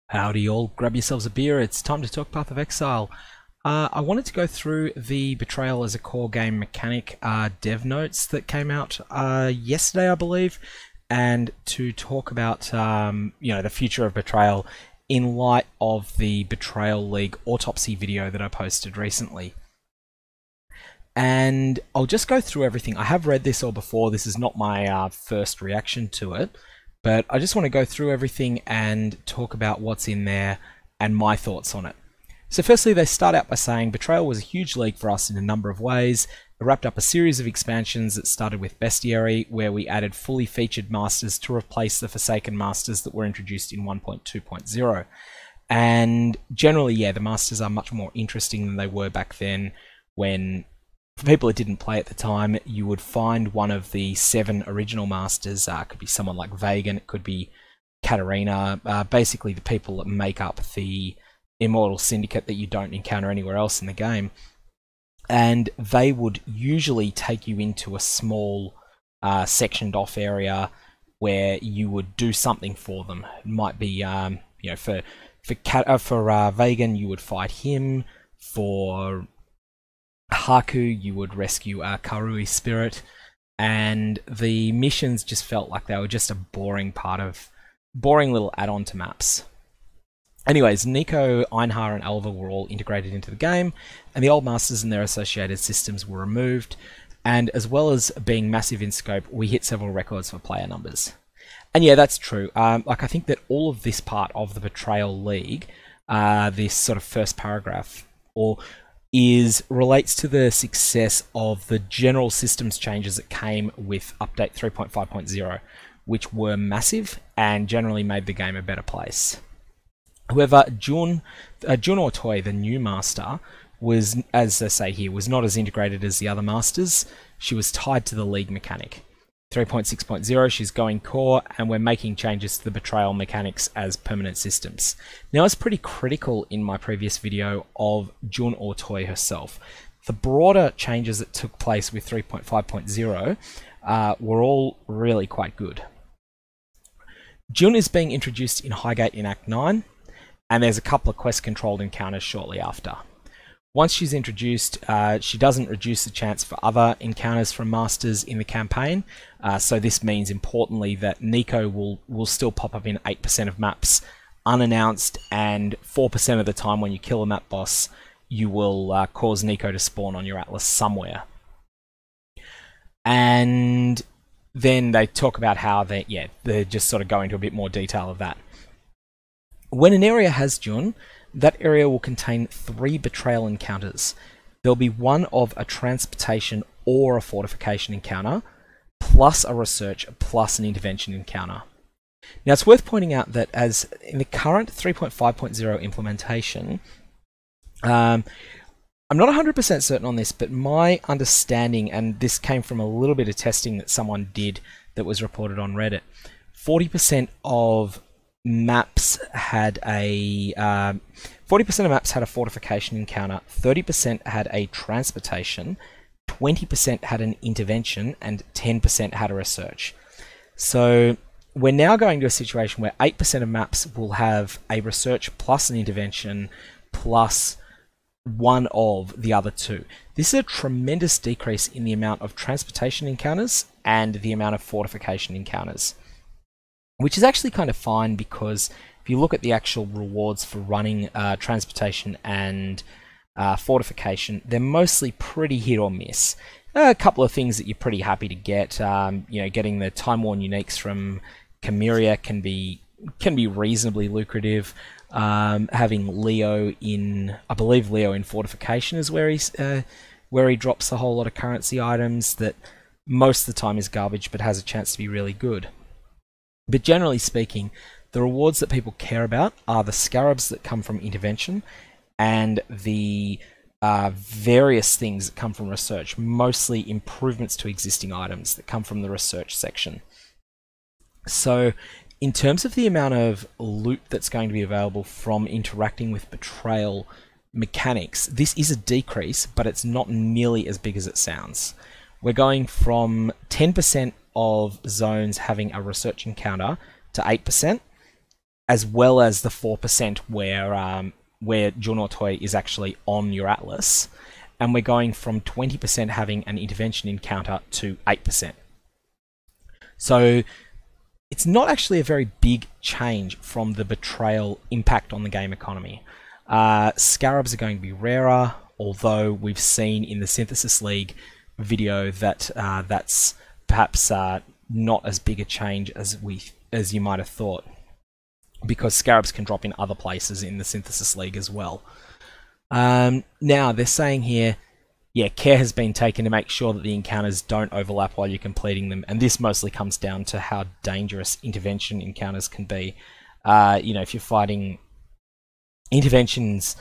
Howdy all, grab yourselves a beer, it's time to talk Path of Exile. I wanted to go through the Betrayal as a core game mechanic dev notes that came out yesterday, I believe, and to talk about the future of Betrayal in light of the Betrayal League autopsy video that I posted recently. And I'll just go through everything. I have read this all before, this is not my first reaction to it. But I just want to go through everything and talk about what's in there and my thoughts on it. So firstly, they start out by saying Betrayal was a huge league for us in a number of ways. It wrapped up a series of expansions that started with Bestiary, where we added fully featured masters to replace the Forsaken masters that were introduced in 1.2.0. And generally, yeah, the masters are much more interesting than they were back then when, for people that didn't play at the time, you would find one of the 7 original masters. It could be someone like Vagan, it could be Katarina, basically the people that make up the Immortal Syndicate that you don't encounter anywhere else in the game. And they would usually take you into a small sectioned off area where you would do something for them. It might be, for Vagan, you would fight him. For Haku, you would rescue a Karui spirit, and the missions just felt like they were just a boring little add-on to maps. Anyways, Nico, Einhar, and Alva were all integrated into the game, and the old masters and their associated systems were removed, and as well as being massive in scope, we hit several records for player numbers. And yeah, that's true. I think that all of this part of the Betrayal League, this sort of first paragraph, relates to the success of the general systems changes that came with update 3.5.0, which were massive and generally made the game a better place. However, Jun Ortoi, the new master, was, as they say here, was not as integrated as the other masters. She was tied to the league mechanic. 3.6.0, she's going core, and we're making changes to the Betrayal mechanics as permanent systems. Now, I was pretty critical in my previous video of Jun Ortoi herself. The broader changes that took place with 3.5.0 were all really quite good. Jun is being introduced in Highgate in Act 9, and there's a couple of quest-controlled encounters shortly after. Once she's introduced, she doesn't reduce the chance for other encounters from masters in the campaign, so this means importantly that Nico will still pop up in 8% of maps unannounced, and 4% of the time when you kill a map boss, you will cause Nico to spawn on your atlas somewhere. And then they talk about how they're just sort of going into a bit more detail of that. When an area has Jun, that area will contain 3 Betrayal encounters. There'll be one of a transportation or a fortification encounter, plus a research, plus an intervention encounter. Now, it's worth pointing out that as in the current 3.5.0 implementation, I'm not 100% certain on this, but my understanding, and this came from a little bit of testing that someone did that was reported on Reddit, 40% of maps had a 40% of maps had a fortification encounter, 30% had a transportation, 20% had an intervention, and 10% had a research. So we're now going to a situation where 8% of maps will have a research plus an intervention plus one of the other 2. This is a tremendous decrease in the amount of transportation encounters and the amount of fortification encounters, which is actually kind of fine, because if you look at the actual rewards for running transportation and fortification, they're mostly pretty hit or miss. A couple of things that you're pretty happy to get, getting the time-worn uniques from Chimera can be reasonably lucrative. Having Leo in, I believe Leo in fortification is where he drops a whole lot of currency items that most of the time is garbage, but has a chance to be really good. But generally speaking, the rewards that people care about are the scarabs that come from intervention and the various things that come from research, mostly improvements to existing items that come from the research section. So in terms of the amount of loot that's going to be available from interacting with Betrayal mechanics, this is a decrease, but it's not nearly as big as it sounds. We're going from 10% of zones having a research encounter to 8%, as well as the 4% where Junotoi is actually on your atlas, and we're going from 20% having an intervention encounter to 8%. So it's not actually a very big change from the Betrayal impact on the game economy. Scarabs are going to be rarer, although we've seen in the Synthesis League video that that's perhaps not as big a change as you might have thought, because Scarabs can drop in other places in the Synthesis League as well. Now, they're saying here, yeah, care has been taken to make sure that the encounters don't overlap while you're completing them, and this mostly comes down to how dangerous intervention encounters can be. You know, if you're fighting interventions,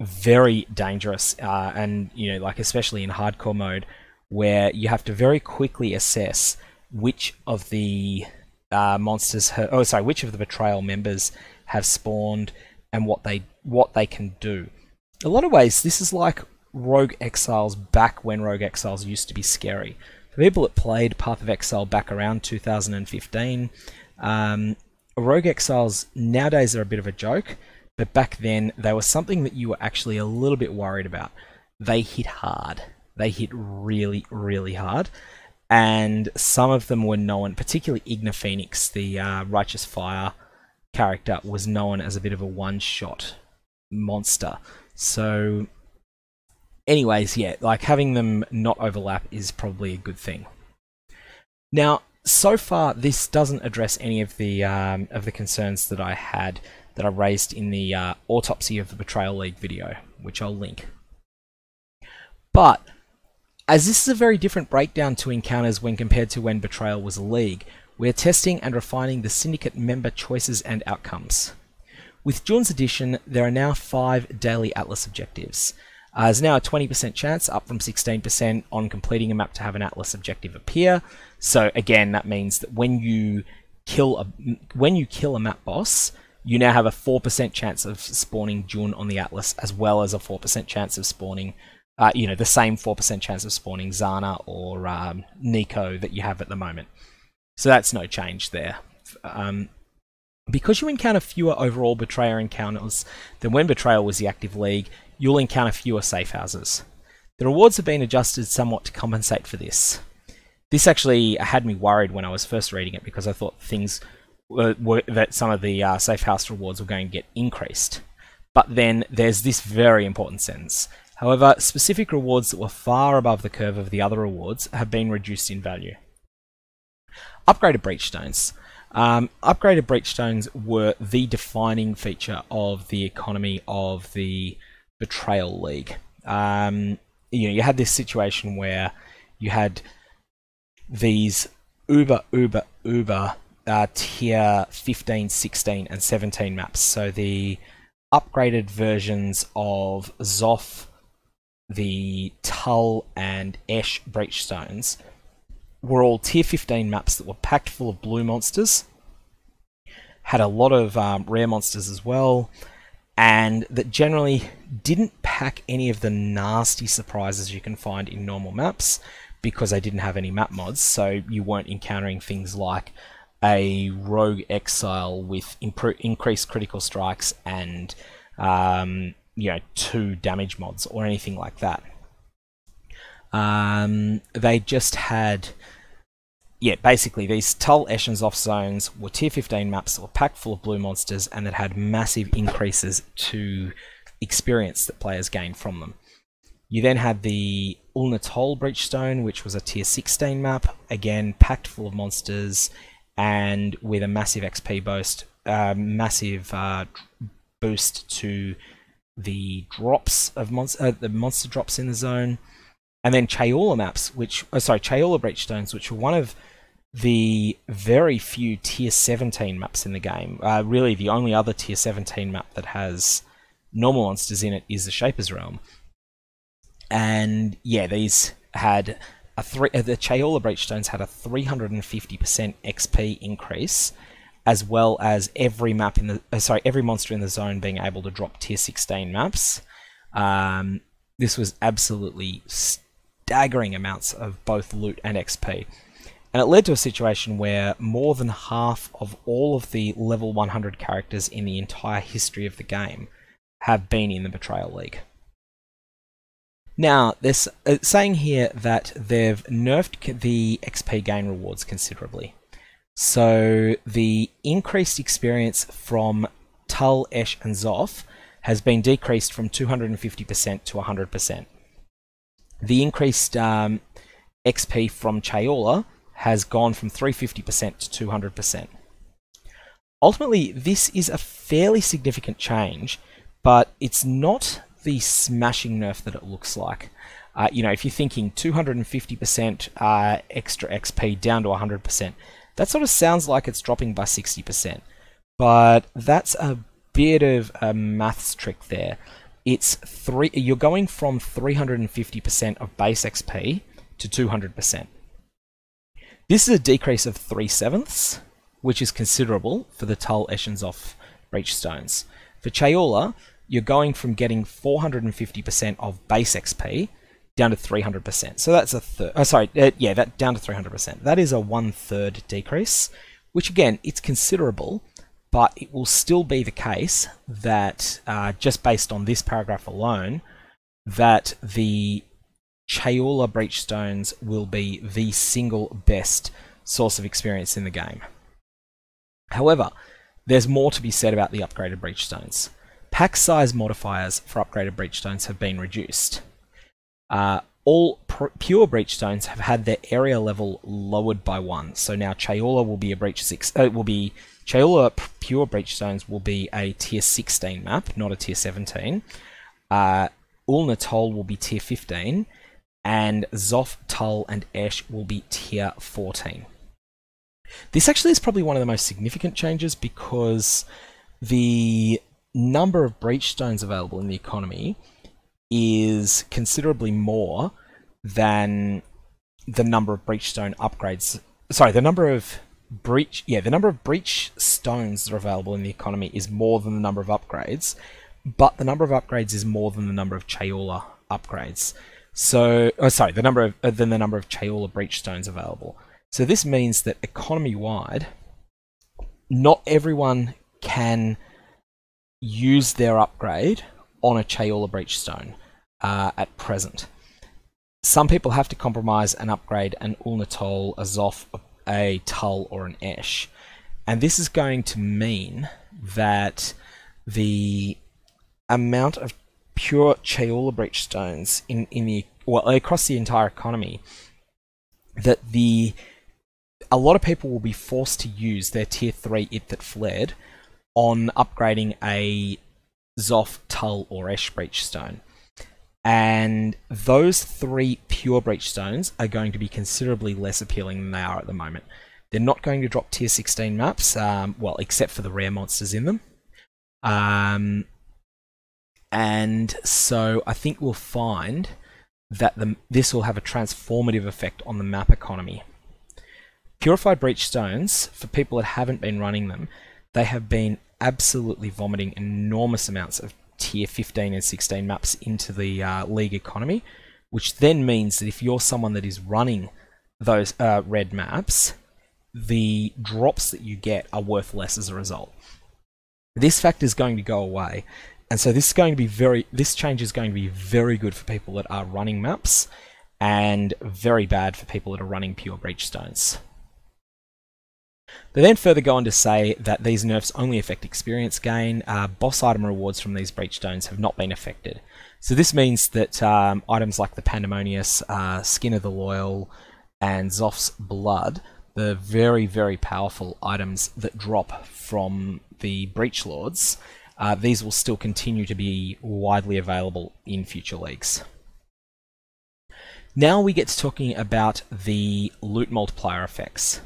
very dangerous, and you know, like especially in hardcore mode, where you have to very quickly assess which of the which of the Betrayal members have spawned and what they can do. In a lot of ways, this is like Rogue Exiles back when Rogue Exiles used to be scary. For people that played Path of Exile back around 2015, Rogue Exiles nowadays are a bit of a joke, but back then they were something that you were actually a little bit worried about. They hit hard. They hit really, really hard. And some of them were known, particularly Igna Phoenix, the Righteous Fire character, was known as a bit of a one-shot monster. So anyways, yeah, like having them not overlap is probably a good thing. Now, so far, this doesn't address any of the concerns that I raised in the Autopsy of the Betrayal League video, which I'll link. But as this is a very different breakdown to encounters when compared to when Betrayal was a league, we're testing and refining the Syndicate member choices and outcomes. With Jun's addition, there are now 5 daily Atlas objectives. There's now a 20% chance, up from 16%, on completing a map to have an Atlas objective appear. So again, that means that when you kill a map boss, you now have a 4% chance of spawning Jun on the Atlas, as well as a 4% chance of spawning, the same 4% chance of spawning Zana or Nico that you have at the moment. So that's no change there. Because you encounter fewer overall Betrayer encounters than when Betrayal was the active league, you'll encounter fewer safe houses. The rewards have been adjusted somewhat to compensate for this. This actually had me worried when I was first reading it, because I thought things that some of the safe house rewards were going to get increased. But then there's this very important sentence. However, specific rewards that were far above the curve of the other rewards have been reduced in value. Upgraded Breachstones. Upgraded Breachstones were the defining feature of the economy of the Betrayal League. You had this situation where you had these uber tier 15, 16, and 17 maps. So the upgraded versions of Zoth, the Tull, and Esh Breachstones were all tier 15 maps that were packed full of blue monsters, had a lot of rare monsters as well, and that generally didn't pack any of the nasty surprises you can find in normal maps, because they didn't have any map mods, so you weren't encountering things like a Rogue Exile with increased critical strikes and 2 damage mods or anything like that. They just had, basically these Tull, Esh, and Zoth zones were tier 15 maps that were packed full of blue monsters and that had massive increases to experience that players gained from them. You then had the Ulnatol Breachstone, which was a tier 16 map, again packed full of monsters and with a massive XP boost, boost to the drops of the monster drops in the zone. And then Chayula maps, Chayula Breachstones, which were one of the very few tier 17 maps in the game. Really, the only other tier 17 map that has normal monsters in it is the Shaper's Realm. And yeah, these had the Chayula Breachstones had a 350% XP increase, as well as every monster in the zone being able to drop tier 16 maps. This was absolutely staggering amounts of both loot and XP. And it led to a situation where more than half of all of the level 100 characters in the entire history of the game have been in the Betrayal League. Now, they're saying here that they've nerfed the XP gain rewards considerably. So the increased experience from Tull, Esh, and Zoff has been decreased from 250% to 100%. The increased XP from Chayola has gone from 350% to 200%. Ultimately, this is a fairly significant change, but it's not the smashing nerf that it looks like. You know, if you're thinking 250% extra XP down to 100%, that sort of sounds like it's dropping by 60%. But that's a bit of a maths trick there. You're going from 350% of base XP to 200%. This is a decrease of 3/7, which is considerable for the Tull, Esh, and Zoff Breach Stones. For Chayola, you're going from getting 450% of base XP down to 300%. So that's a third. That down to 300%. That is a 1/3 decrease, which again, it's considerable, but it will still be the case that just based on this paragraph alone, that the Chayola Breach Stones will be the single best source of experience in the game. However, there's more to be said about the upgraded Breach Stones. Pack size modifiers for upgraded Breach Stones have been reduced. All pure Breach Stones have had their area level lowered by 1. So now Chayola will be a Breach 6. Chayola pure Breach Stones will be a tier 16 map, not a tier 17. Ulnatol will be tier 15. And Zoff, Tull, and Esh will be tier 14. This actually is probably one of the most significant changes because the number of Breach Stones available in the economy is considerably more than the number of Breach Stone upgrades. Sorry, the number of Breach Stones that are available in the economy is more than the number of upgrades, but the number of upgrades is more than the number of Chayola upgrades. So, the number of Chayola Breach Stones available. So this means that economy-wide, not everyone can use their upgrade on a Chayola Breach Stone at present. Some people have to compromise and upgrade an Ulnatol, a Zoff, a Tull, or an Esh. And this is going to mean that the amount of pure Chayola Breach Stones across the entire economy, that a lot of people will be forced to use their tier 3 It That Fled on upgrading a Zoff, Tull, or Esh Breach Stone. And those 3 pure Breach Stones are going to be considerably less appealing than they are at the moment. They're not going to drop tier 16 maps, except for the rare monsters in them. And so I think we'll find that this will have a transformative effect on the map economy. Purified Breach Stones, for people that haven't been running them, they have been absolutely vomiting enormous amounts of tier 15 and 16 maps into the league economy, which then means that if you're someone that is running those red maps, the drops that you get are worth less as a result. This factor is going to go away, and so this change is going to be very good for people that are running maps, and very bad for people that are running pure Breach Stones. They then further go on to say that these nerfs only affect experience gain. Boss item rewards from these Breach Stones have not been affected. So this means that items like the Pandemonious, Skin of the Loyal, and Zoff's Blood, the very, very powerful items that drop from the Breach Lords, these will still continue to be widely available in future leagues. Now we get to talking about the loot multiplier effects.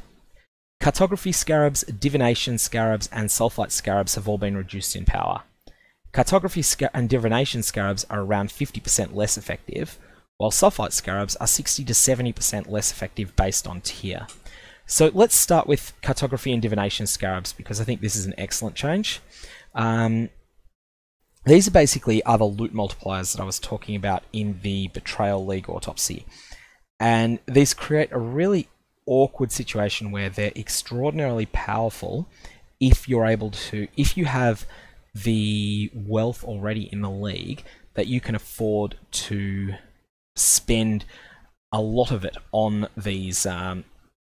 Cartography Scarabs, Divination Scarabs, and Sulfite Scarabs have all been reduced in power. Cartography and Divination Scarabs are around 50% less effective, while Sulfite Scarabs are 60 to 70% less effective based on tier. So let's start with Cartography and Divination Scarabs, because I think this is an excellent change. These are basically other loot multipliers that I was talking about in the Betrayal League Autopsy. And these create a really awkward situation where they're extraordinarily powerful if you're able to, if you have the wealth already in the league that you can afford to spend a lot of it on these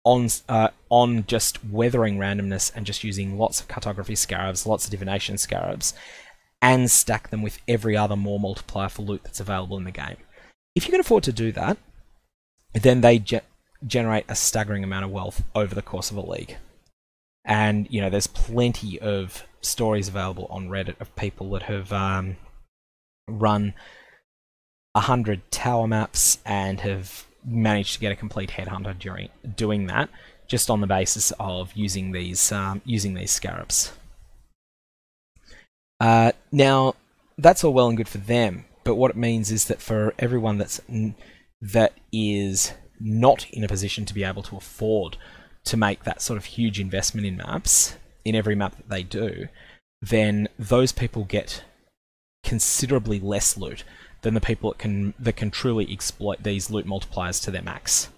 on just weathering randomness and just using lots of cartography scarabs, lots of divination scarabs, and stack them with every other more multiplier for loot that's available in the game. If you can afford to do that, then they generate a staggering amount of wealth over the course of a league. And, you know, there's plenty of stories available on Reddit of people that have run 100 tower maps and have managed to get a complete headhunter during doing that, just on the basis of using these scarabs. Now, that's all well and good for them, but what it means is that for everyone that is not in a position to be able to afford to make that sort of huge investment in maps, in every map that they do, then those people get considerably less loot than the people that can truly exploit these loot multipliers to their max.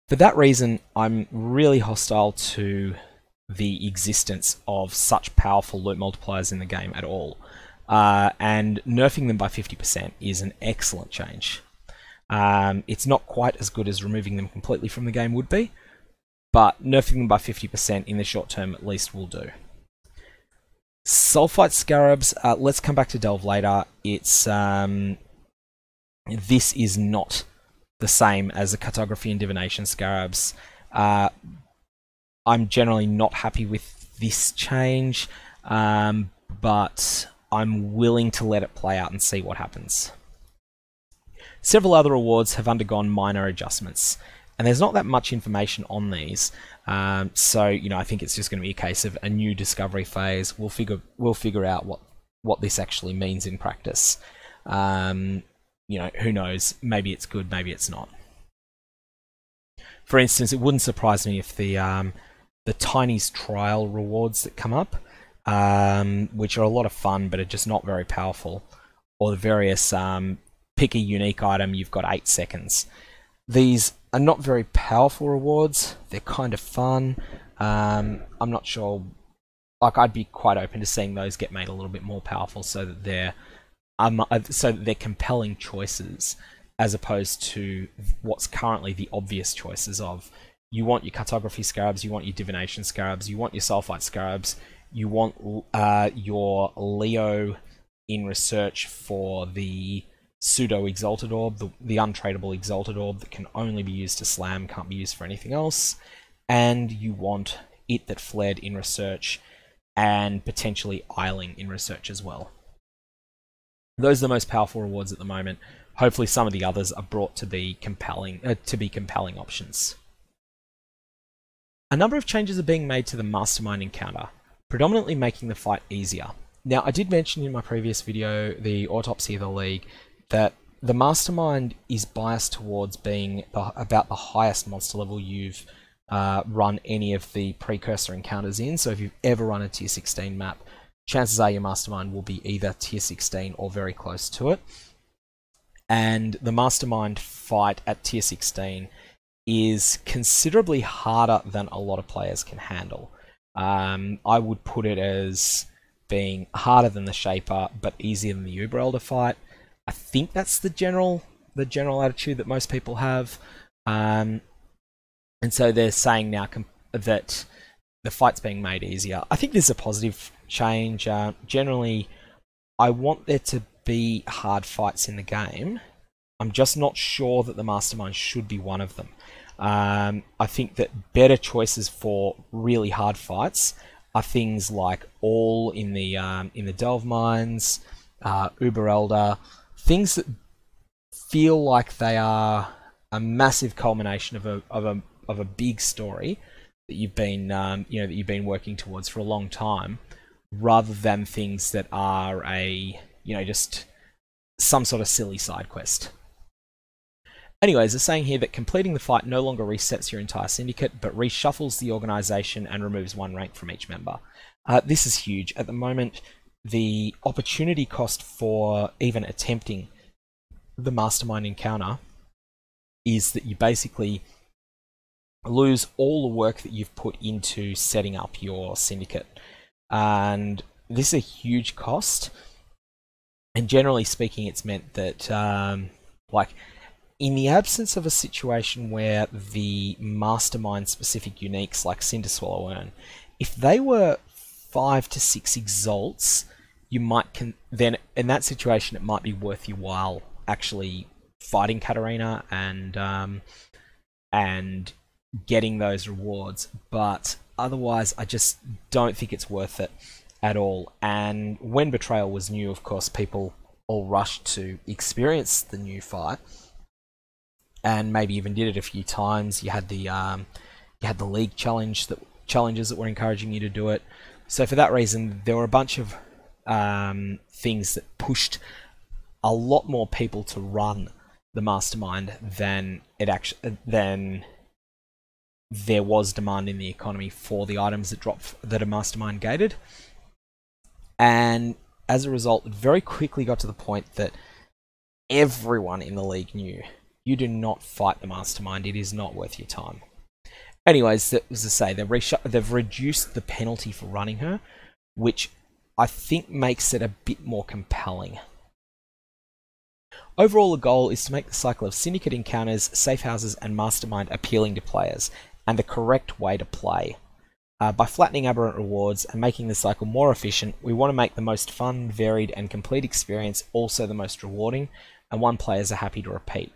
For that reason, I'm really hostile to the existence of such powerful loot multipliers in the game at all. And nerfing them by 50% is an excellent change. It's not quite as good as removing them completely from the game would be, but nerfing them by 50% in the short term at least will do. Sulfite scarabs, let's come back to Delve later. It's this is not the same as the cartography and divination scarabs. I'm generally not happy with this change, but I'm willing to let it play out and see what happens. Several other rewards have undergone minor adjustments, and there's not that much information on these. So, you know, I think it's just going to be a case of a new discovery phase. We'll figure out what this actually means in practice. You know, who knows? Maybe it's good, maybe it's not. For instance, it wouldn't surprise me if the Tiny's trial rewards that come up, which are a lot of fun but are just not very powerful, or the various pick a unique item, you've got 8 seconds. These are not very powerful rewards. They're kind of fun. I'm not sure. Like, I'd be quite open to seeing those get made a little bit more powerful, so that they're compelling choices, as opposed to what's currently the obvious choices of you want your cartography scarabs, you want your divination scarabs, you want your sulfite scarabs, you want your Leo in research for the pseudo exalted orb, the untradeable exalted orb that can only be used to slam, can't be used for anything else, and you want it that fled in research, and potentially Isling in research as well. Those are the most powerful rewards at the moment. Hopefully some of the others are brought to be compelling options. A number of changes are being made to the Mastermind Encounter, predominantly making the fight easier. Now, I did mention in my previous video, the Autopsy of the League, that the Mastermind is biased towards being about the highest monster level you've run any of the precursor encounters in. So if you've ever run a tier 16 map, chances are your Mastermind will be either tier 16 or very close to it. And the Mastermind fight at tier 16 is considerably harder than a lot of players can handle. I would put it as being harder than the Shaper, but easier than the Uber Elder fight. I think that's the general attitude that most people have. And so they're saying now that the fight's being made easier. I think this is a positive change. Generally, I want there to be hard fights in the game. I'm just not sure that the Mastermind should be one of them. I think that better choices for really hard fights are things like All in the Delve Mines, Uber Elder, things that feel like they are a massive culmination of a big story that you've been working towards for a long time, rather than things that are just some sort of silly side quest. Anyways, they're saying here that completing the fight no longer resets your entire syndicate, but reshuffles the organization and removes 1 rank from each member. This is huge. At the moment, the opportunity cost for even attempting the Mastermind Encounter is that you basically lose all the work that you've put into setting up your syndicate. And this is a huge cost. And generally speaking, it's meant that, like, in the absence of a situation where the mastermind specific uniques like Cinder Swallow earn, if they were 5 to 6 exalts, you might then in that situation it might be worth your while actually fighting Katarina and getting those rewards. But otherwise, I just don't think it's worth it at all. And when Betrayal was new, of course, people all rushed to experience the new fight, and maybe even did it a few times. You had the league challenges that were encouraging you to do it. So for that reason, there were a bunch of things that pushed a lot more people to run the Mastermind than there was demand in the economy for the items that are Mastermind gated. And as a result, it very quickly got to the point that everyone in the league knew, you do not fight the Mastermind, it is not worth your time. Anyways, as I say, they've reduced the penalty for running her, which I think makes it a bit more compelling. Overall, the goal is to make the cycle of syndicate encounters, safe houses, and Mastermind appealing to players, and the correct way to play. By flattening aberrant rewards and making the cycle more efficient, we want to make the most fun, varied, and complete experience also the most rewarding, and one players are happy to repeat.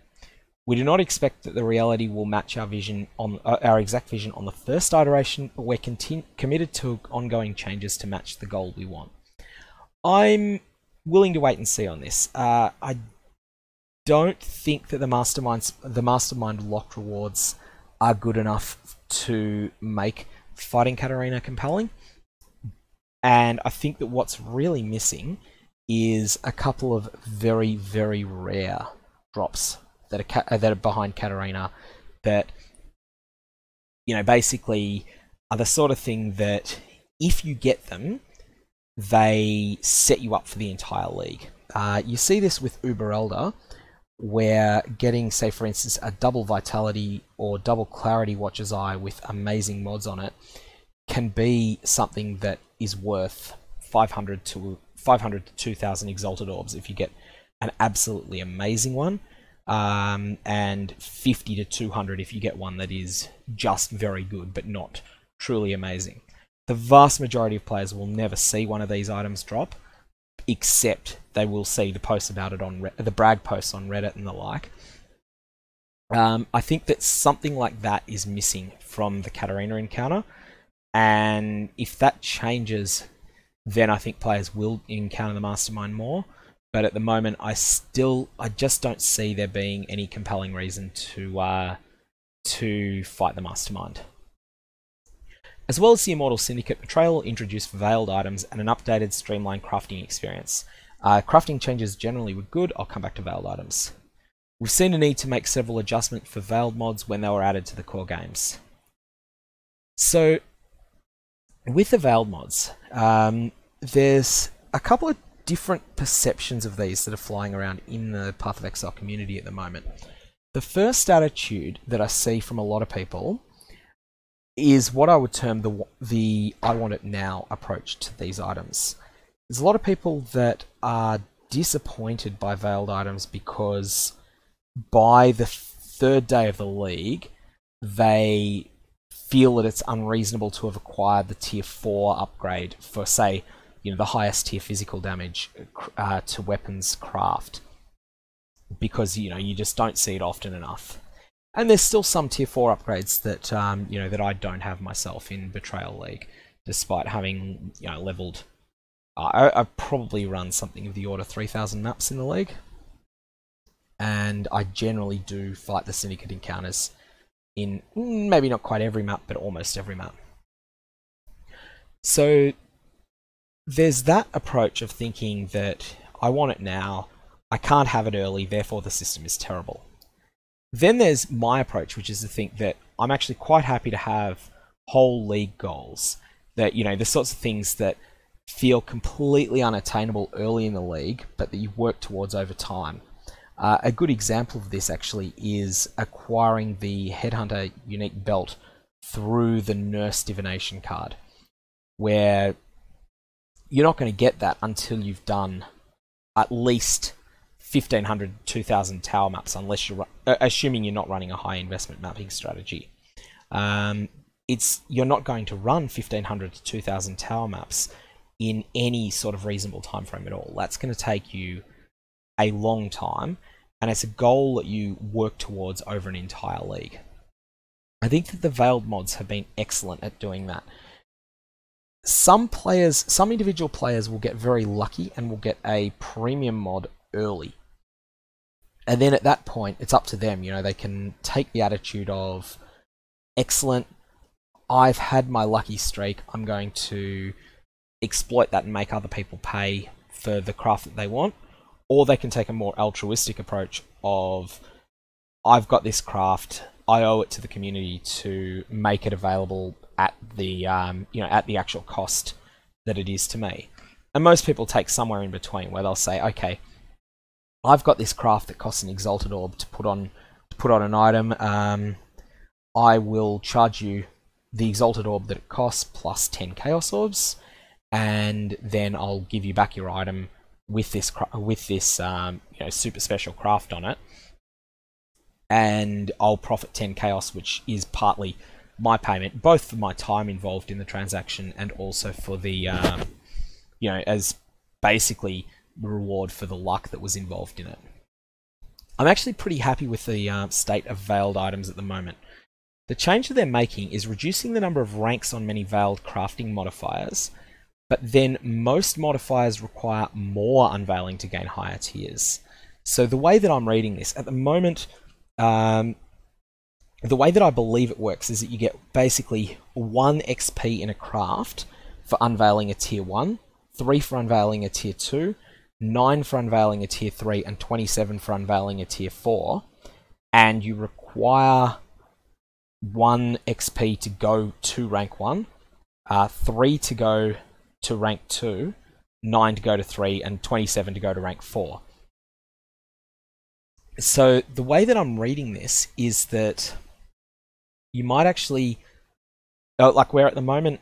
We do not expect that the reality will match our exact vision on the first iteration, but we're committed to ongoing changes to match the goal we want. I'm willing to wait and see on this. I don't think that the Mastermind locked rewards are good enough to make fighting Katarina compelling, and I think that what's really missing is a couple of very, very rare drops that are behind Katarina that, you know, basically are the sort of thing that if you get them, they set you up for the entire league. You see this with Uber Elder, where getting, say for instance, a double Vitality or double Clarity Watcher's Eye with amazing mods on it can be something that is worth 500 to 2,000 Exalted Orbs if you get an absolutely amazing one, and 50 to 200 if you get one that is just very good but not truly amazing. The vast majority of players will never see one of these items drop, except they will see the posts about it on the brag posts on Reddit and the like. I think that something like that is missing from the Katarina encounter, and if that changes, then I think players will encounter the Mastermind more. But at the moment, I just don't see there being any compelling reason to fight the Mastermind. As well as the Immortal Syndicate, Betrayal introduced veiled items and an updated streamlined crafting experience. Crafting changes generally were good. I'll come back to veiled items. We've seen a need to make several adjustments for veiled mods when they were added to the core games. So, with the veiled mods, there's a couple of different perceptions of these that are flying around in the Path of Exile community at the moment. The first attitude that I see from a lot of people is what I would term the I want it now approach to these items. There's a lot of people that are disappointed by veiled items because by the third day of the league, they feel that it's unreasonable to have acquired the tier 4 upgrade for, say, the highest tier physical damage to weapons craft, because you just don't see it often enough. And there's still some tier 4 upgrades that that I don't have myself in Betrayal League, despite having leveled. I probably run something of the order 3,000 maps in the league, and I generally do fight the Syndicate encounters in maybe not quite every map, but almost every map. So there's that approach of thinking that I want it now, I can't have it early, therefore the system is terrible. Then there's my approach, which is to think that I'm actually quite happy to have whole league goals, that the sorts of things that feel completely unattainable early in the league, but that you work towards over time. A good example of this actually is acquiring the Headhunter unique belt through the Nurse Divination card, where you're not going to get that until you've done at least 1,500, 2,000 tower maps, unless you're assuming you're not running a high investment mapping strategy. You're not going to run 1,500 to 2,000 tower maps in any sort of reasonable time frame at all. That's going to take you a long time, and it's a goal that you work towards over an entire league. I think that the Veiled mods have been excellent at doing that. Some individual players will get very lucky and will get a premium mod early. And then at that point, it's up to them. They can take the attitude of, excellent, I've had my lucky streak, I'm going to exploit that and make other people pay for the craft that they want. Or they can take a more altruistic approach of, I've got this craft, I owe it to the community to make it available at the at the actual cost that it is to me. And most people take somewhere in between, where they'll say, okay, I've got this craft that costs an Exalted Orb to put on an item. I will charge you the Exalted Orb that it costs plus 10 Chaos Orbs, and then I'll give you back your item with this super special craft on it, and I'll profit 10 Chaos, which is partly my payment, both for my time involved in the transaction and also for the as basically the reward for the luck that was involved in it. I'm actually pretty happy with the state of Veiled items at the moment. The change that they're making is reducing the number of ranks on many Veiled crafting modifiers, but then most modifiers require more unveiling to gain higher tiers. So the way that I'm reading this, at the moment, the way that I believe it works is that you get basically 1 XP in a craft for unveiling a tier 1, 3 for unveiling a tier 2, 9 for unveiling a tier 3, and 27 for unveiling a tier 4. And you require 1 XP to go to rank 1, 3 to go to rank 2, 9 to go to 3, and 27 to go to rank 4. So the way that I'm reading this is that you might actually, like where at the moment,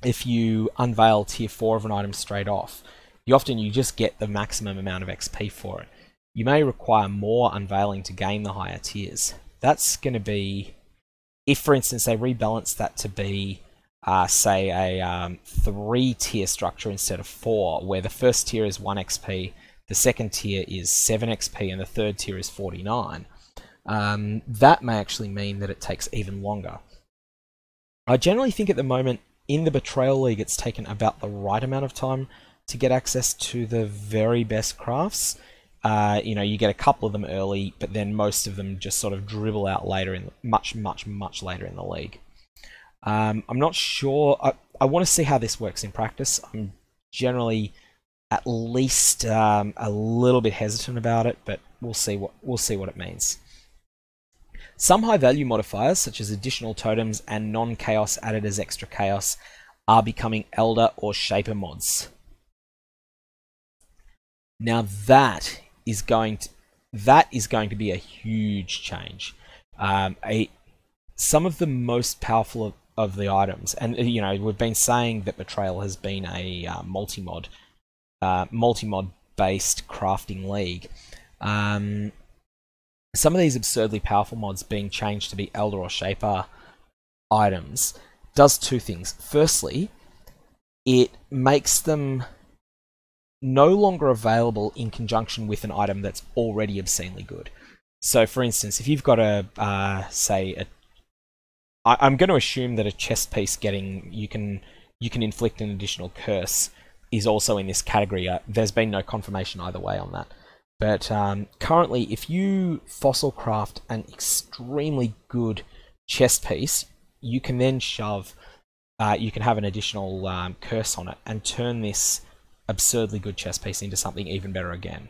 if you unveil tier 4 of an item straight off, you just get the maximum amount of XP for it. You may require more unveiling to gain the higher tiers. That's going to be, if for instance they rebalance that to be, say a 3-tier structure instead of 4, where the first tier is 1 XP, the second tier is 7 XP, and the third tier is 49. That may actually mean that it takes even longer. I generally think at the moment, in the Betrayal League, it's taken about the right amount of time to get access to the very best crafts. You get a couple of them early, but then most of them just sort of dribble out later, much later in the league. I'm not sure. I want to see how this works in practice. I'm generally at least a little bit hesitant about it, but we'll see what it means. Some high value modifiers, such as additional totems and non-chaos added as extra chaos, are becoming Elder or Shaper mods. Now that is going to be a huge change. Some of the most powerful of the items, and we've been saying that Betrayal has been a multi-mod based crafting league. Some of these absurdly powerful mods being changed to be Elder or Shaper items does two things. Firstly, it makes them no longer available in conjunction with an item that's already obscenely good. So, for instance, if you've got I'm going to assume that a chest piece you can inflict an additional curse is also in this category. There's been no confirmation either way on that. But currently, if you fossil craft an extremely good chest piece, you can then you can have an additional curse on it and turn this absurdly good chest piece into something even better again.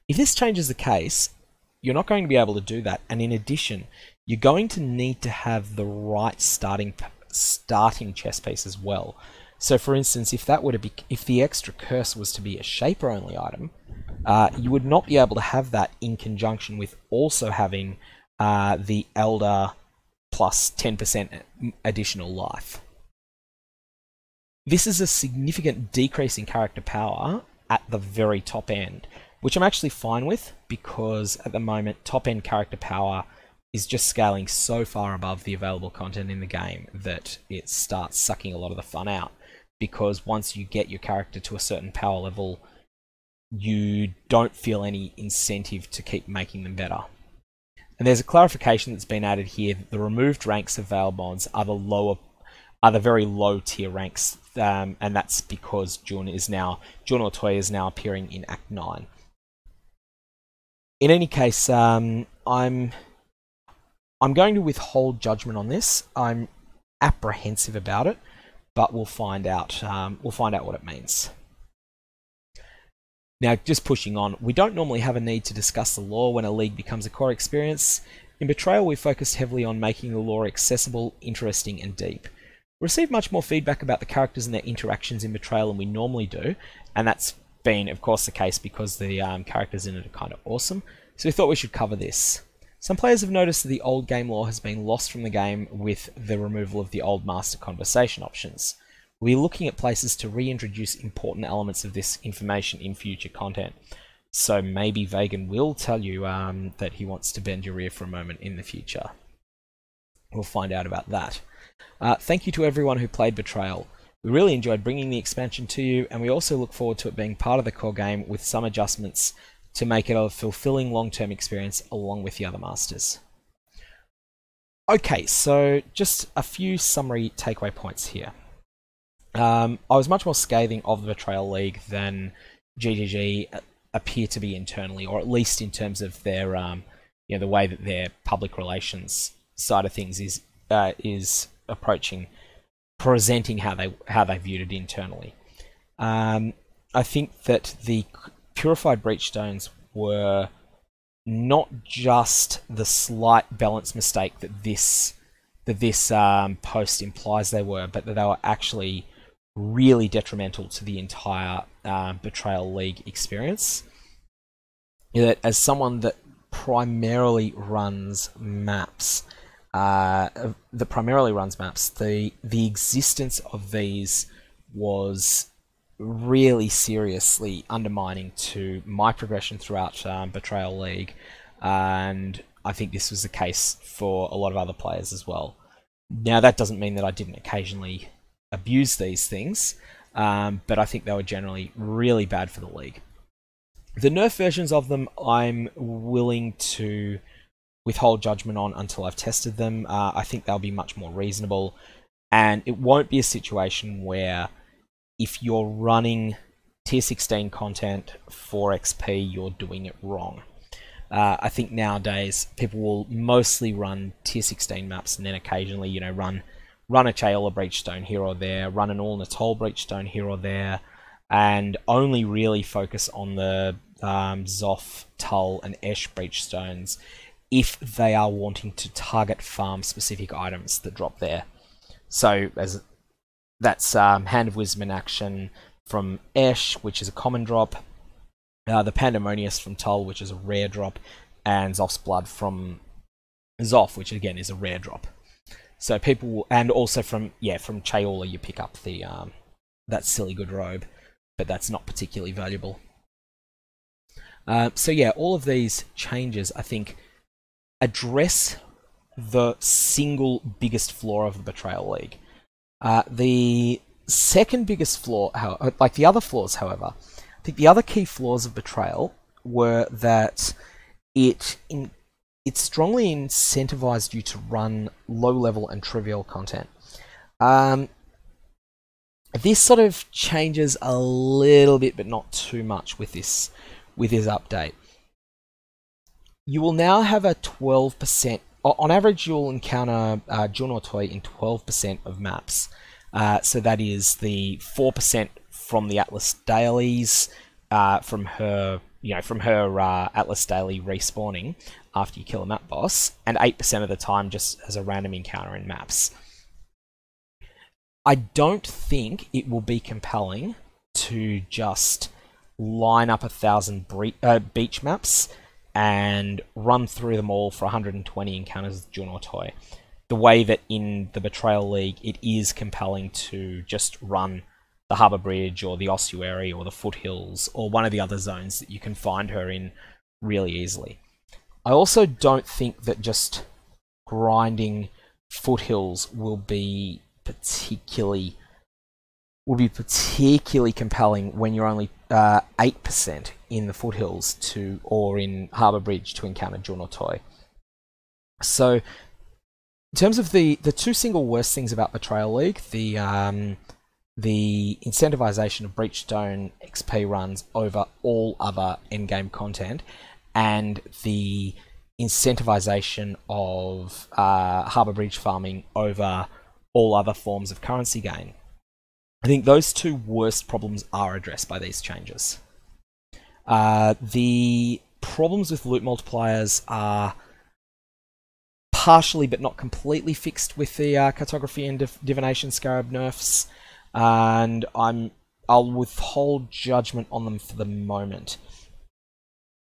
If this changes the case, you're not going to be able to do that, and in addition, you're going to need to have the right starting chest piece as well. So, for instance, if the extra curse was to be a Shaper only item, You would not be able to have that in conjunction with also having the Elder plus 10% additional life. This is a significant decrease in character power at the very top end, which I'm actually fine with, because at the moment top end character power is just scaling so far above the available content in the game that it starts sucking a lot of the fun out, because once you get your character to a certain power level, you don't feel any incentive to keep making them better. And there's a clarification that's been added here that the removed ranks of Veil Bonds are the very low tier ranks, and that's because Jun or Toy is now appearing in Act 9. In any case, I'm going to withhold judgment on this. I'm apprehensive about it, but we'll find out. We'll find out what it means. Now, just pushing on, we don't normally have a need to discuss the lore when a league becomes a core experience. In Betrayal, we focused heavily on making the lore accessible, interesting, and deep. We received much more feedback about the characters and their interactions in Betrayal than we normally do, and that's been, of course, the case because the characters in it are kind of awesome, so we thought we should cover this. Some players have noticed that the old game lore has been lost from the game with the removal of the old master conversation options. We're looking at places to reintroduce important elements of this information in future content. So maybe Vagan will tell you that he wants to bend your ear for a moment in the future. We'll find out about that. Thank you to everyone who played Betrayal. We really enjoyed bringing the expansion to you, and we also look forward to it being part of the core game with some adjustments to make it a fulfilling long-term experience along with the other masters. Okay, so just a few summary takeaway points here. I was much more scathing of the Betrayal League than GGG appear to be internally, or at least in terms of their, the way that their public relations side of things is approaching, presenting how they viewed it internally. I think that the Purified Breachstones were not just the slight balance mistake that this post implies they were, but that they were actually really detrimental to the entire Betrayal League experience. That as someone that primarily runs maps, the existence of these was really seriously undermining to my progression throughout Betrayal League, and I think this was the case for a lot of other players as well. Now, that doesn't mean that I didn't occasionally abuse these things, but I think they were generally really bad for the league. The nerf versions of them, I'm willing to withhold judgment on until I've tested them. I think they'll be much more reasonable, and it won't be a situation where if you're running tier 16 content for XP, you're doing it wrong. I think nowadays people will mostly run tier 16 maps and then occasionally, run a Chayola Breachstone here or there, run an All-Natol Breachstone here or there, and only really focus on the Zoth, Tull, and Esh Breachstones if they are wanting to target farm-specific items that drop there. So that's Hand of Wisdom in action from Esh, which is a common drop, the Pandemonious from Tull, which is a rare drop, and Zoth's Blood from Zoth, which again is a rare drop. So people, and also from Chayola, you pick up the that silly good robe, but that's not particularly valuable. So yeah, all of these changes, I think, address the single biggest flaw of the Betrayal League. The second biggest flaw, like the other flaws, however, I think the other key flaws of Betrayal were that it strongly incentivized you to run low-level and trivial content. This sort of changes a little bit, but not too much with this update. You will now have a 12%. On average, you'll encounter Jun or Toy in 12% of maps. So that is the 4% from the Atlas dailies, from her Atlas daily respawning after you kill a map boss, and 8% of the time just as a random encounter in maps. I don't think it will be compelling to just line up 1,000 beach maps and run through them all for 120 encounters with Jun or Toy. The way that in the Betrayal League, it is compelling to just run the Harbour Bridge or the Ossuary or the Foothills or one of the other zones that you can find her in really easily. I also don't think that just grinding Foothills will be particularly compelling when you're only 8% in the Foothills or in Harbour Bridge to encounter Jun or Toy. So, in terms of the two single worst things about Betrayal League, the incentivization of Breachstone XP runs over all other endgame content, and the incentivization of Harbour Bridge farming over all other forms of currency gain. I think those two worst problems are addressed by these changes. The problems with loot multipliers are partially but not completely fixed with the cartography and divination scarab nerfs, and I'll withhold judgment on them for the moment.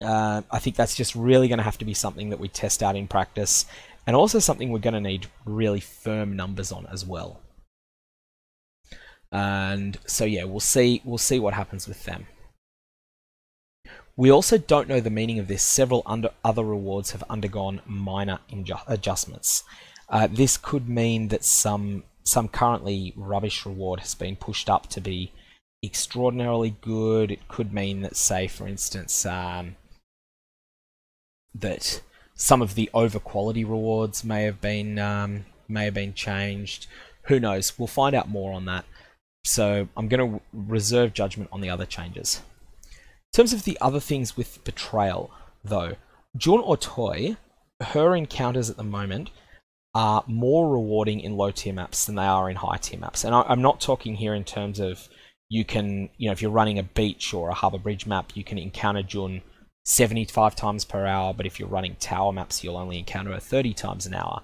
I think that's just really going to have to be something that we test out in practice, and also something we're going to need really firm numbers on as well. And so yeah, we'll see what happens with them. We also don't know the meaning of this. Several other rewards have undergone minor adjustments. This could mean that some currently rubbish reward has been pushed up to be extraordinarily good. It could mean that, say, for instance, that some of the over quality rewards may have been changed. Who knows? We'll find out more on that. So I'm going to reserve judgment on the other changes. In terms of the other things with Betrayal, though, Jun or Toy, her encounters at the moment are more rewarding in low tier maps than they are in high tier maps. And I'm not talking here in terms of you can, if you're running a beach or a Harbour Bridge map, you can encounter Jun 75 times per hour, but if you're running tower maps, you'll only encounter her 30 times an hour.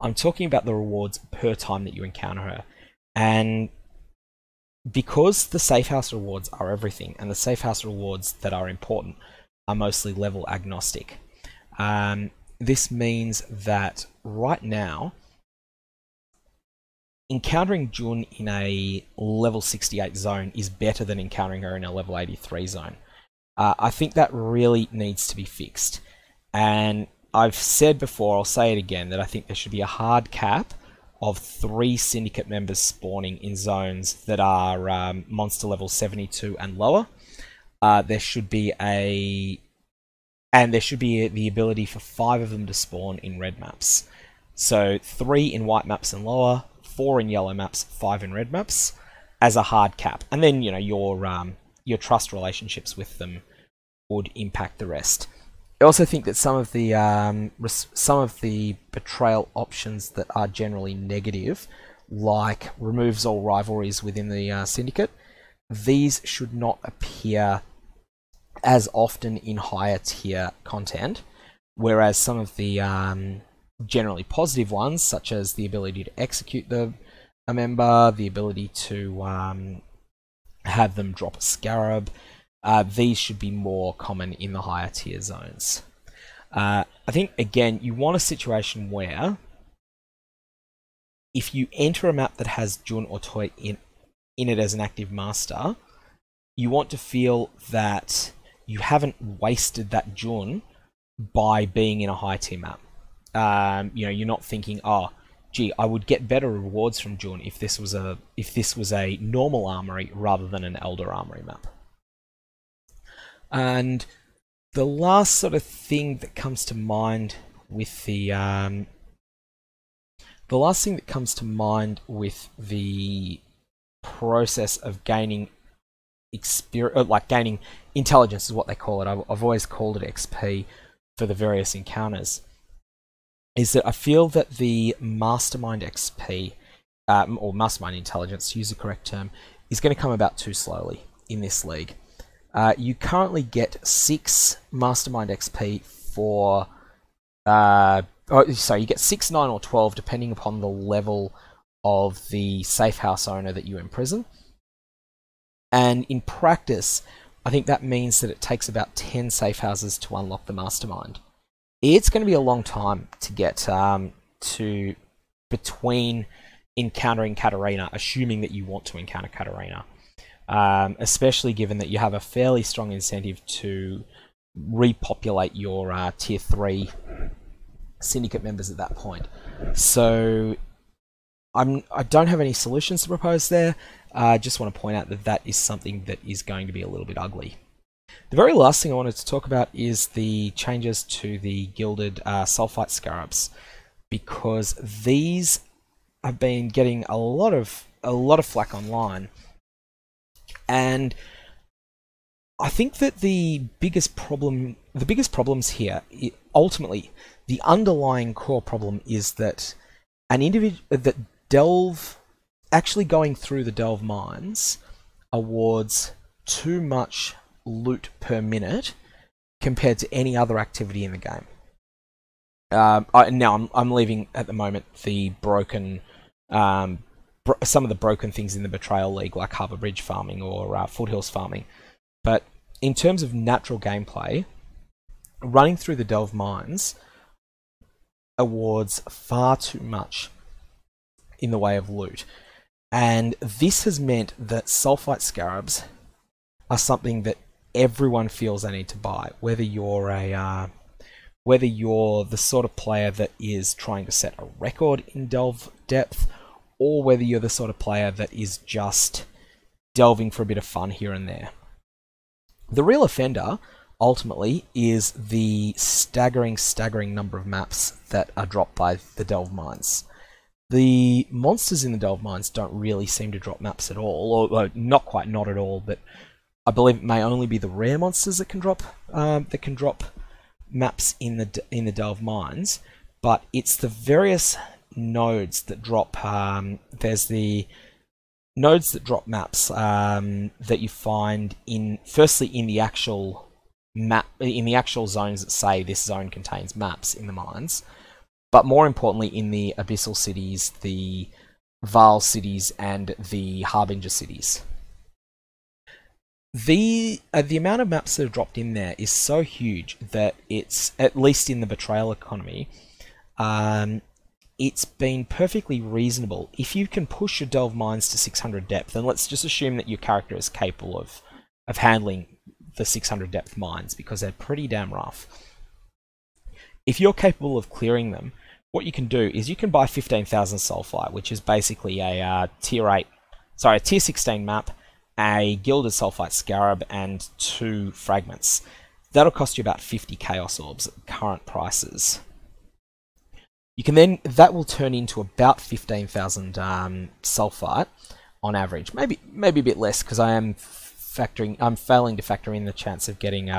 I'm talking about the rewards per time that you encounter her. And because the safe house rewards are everything, and the safe house rewards that are important are mostly level agnostic, this means that right now, encountering Jun in a level 68 zone is better than encountering her in a level 83 zone. I think that really needs to be fixed. And I've said before, I'll say it again, that I think there should be a hard cap of 3 syndicate members spawning in zones that are monster level 72 and lower. There should be the ability for 5 of them to spawn in red maps. So 3 in white maps and lower, 4 in yellow maps, 5 in red maps as a hard cap. And then your trust relationships with them would impact the rest. I also think that some of the Betrayal options that are generally negative, like removes all rivalries within the syndicate, these should not appear as often in higher tier content, whereas some of the generally positive ones, such as the ability to execute a member, the ability to have them drop a scarab, these should be more common in the higher tier zones. I think, again, you want a situation where if you enter a map that has Jun or Toy in it as an active master, you want to feel that you haven't wasted that Jun by being in a high tier map. You're not thinking, oh, gee, I would get better rewards from Jun if this was a normal armory rather than an Elder Armory map. And the last sort of thing that comes to mind with the process of gaining experience, like gaining intelligence is what they call it. I've always called it XP for the various encounters. Is that I feel that the Mastermind XP, or Mastermind Intelligence, to use the correct term, is going to come about too slowly in this league. You currently get 6 Mastermind XP for... you get 6, 9, or 12, depending upon the level of the safe house owner that you imprison. And in practice, I think that means that it takes about 10 safe houses to unlock the Mastermind. It's going to be a long time to get to between encountering Katarina, assuming that you want to encounter Katarina. Especially given that you have a fairly strong incentive to repopulate your tier 3 syndicate members at that point. So I don't have any solutions to propose there. I just want to point out that that is something that is going to be a little bit ugly. The very last thing I wanted to talk about is the changes to the Gilded Sulfite Scarabs, because these have been getting a lot of flack online. And I think that the biggest problems here, ultimately, the underlying core problem is that actually going through the delve mines awards too much loot per minute compared to any other activity in the game. Now I'm leaving at the moment the broken. Some of the broken things in the Betrayal League, like Harbour Bridge farming or Foothills farming. But in terms of natural gameplay, running through the delve mines awards far too much in the way of loot. And this has meant that Sulfite Scarabs are something that everyone feels they need to buy, whether you're the sort of player that is trying to set a record in delve depth, or whether you're the sort of player that is just delving for a bit of fun here and there. The real offender, ultimately, is the staggering number of maps that are dropped by the delve mines. The monsters in the delve mines don't really seem to drop maps at all, or not at all, but I believe it may only be the rare monsters that can drop maps in the delve mines, but it's the various nodes that drop. There's the nodes that drop maps that you find firstly in the actual map, in the actual zones that say this zone contains maps in the mines, but more importantly in the abyssal cities, the Vaal cities, and the Harbinger cities. The amount of maps that are dropped in there is so huge that it's, at least in the Betrayal economy, it's been perfectly reasonable. If you can push your delve mines to 600 depth, and let's just assume that your character is capable of handling the 600 depth mines, because they're pretty damn rough. If you're capable of clearing them, what you can do is you can buy 15,000 Sulfite, which is basically a tier 16 map, a Gilded Sulfite Scarab, and 2 fragments. That'll cost you about 50 Chaos Orbs at current prices. You can then, that will turn into about 15,000 Sulfite on average. Maybe a bit less, because I'm failing to factor in the chance of getting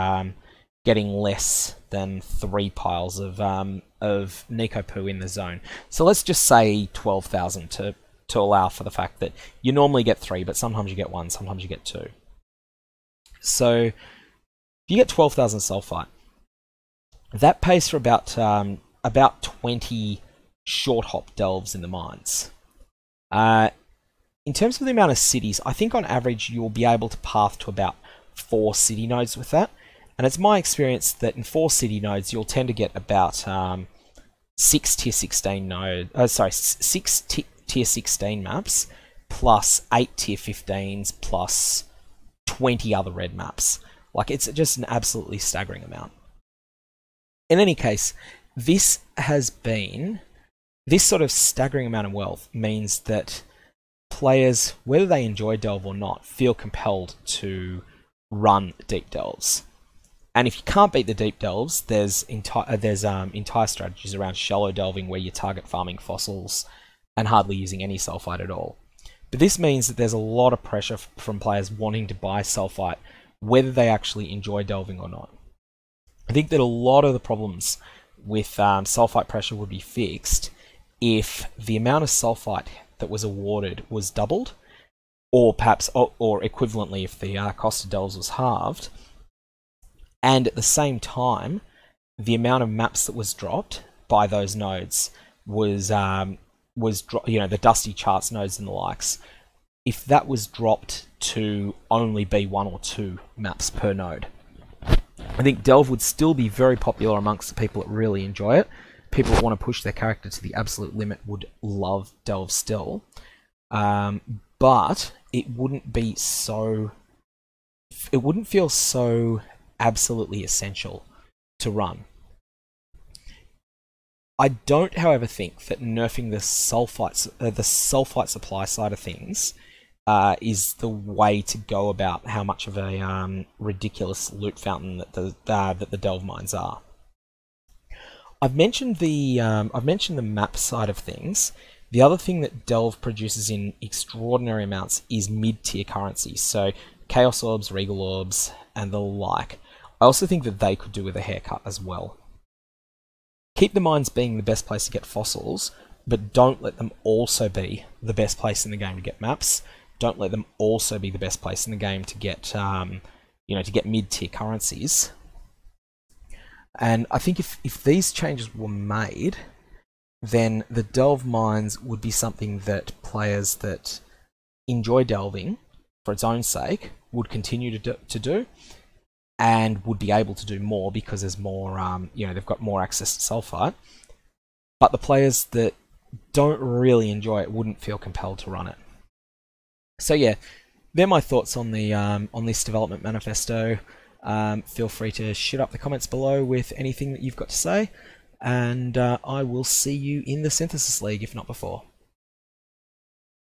less than 3 piles of Nico Poo in the zone. So let's just say 12,000 to allow for the fact that you normally get 3, but sometimes you get 1, sometimes you get 2. So if you get 12,000 Sulfite, that pays for about 20 short hop delves in the mines. In terms of the amount of cities, I think on average you'll be able to path to about 4 city nodes with that. And it's my experience that in 4 city nodes you'll tend to get about 6 tier 16 tier 16 maps, plus 8 tier 15s, plus 20 other red maps. Like, it's just an absolutely staggering amount. In any case, this sort of staggering amount of wealth means that players, whether they enjoy delve or not, feel compelled to run deep delves. And if you can't beat the deep delves, there's entire strategies around shallow delving where you target farming fossils and hardly using any sulfite at all. But this means that there's a lot of pressure from players wanting to buy sulfite, whether they actually enjoy delving or not. I think that a lot of the problems with sulfite pressure would be fixed if the amount of sulfite that was awarded was doubled, or perhaps, or equivalently, if the cost of delves was halved, and at the same time, the amount of maps that was dropped by those nodes was the Dusty Charts nodes and the likes. If that was dropped to only be 1 or 2 maps per node. I think Delve would still be very popular amongst the people that really enjoy it. People that want to push their character to the absolute limit would love Delve still. But it wouldn't be so... It wouldn't feel so absolutely essential to run. I don't, however, think that nerfing the sulfite supply side of things is the way to go about how much of a ridiculous loot fountain that the Delve mines are. I've mentioned the map side of things. The other thing that Delve produces in extraordinary amounts is mid-tier currencies, so Chaos Orbs, Regal Orbs, and the like. I also think that they could do with a haircut as well. Keep the mines being the best place to get fossils, but don't let them also be the best place in the game to get maps. Don't let them also be the best place in the game to get, to get mid-tier currencies. And I think if these changes were made, then the Delve mines would be something that players that enjoy delving for its own sake would continue to do, and would be able to do more because there's more, they've got more access to sulfite. But the players that don't really enjoy it wouldn't feel compelled to run it. So yeah, they're my thoughts on the on this development manifesto. Feel free to shoot up the comments below with anything that you've got to say, and I will see you in the Synthesis League, if not before.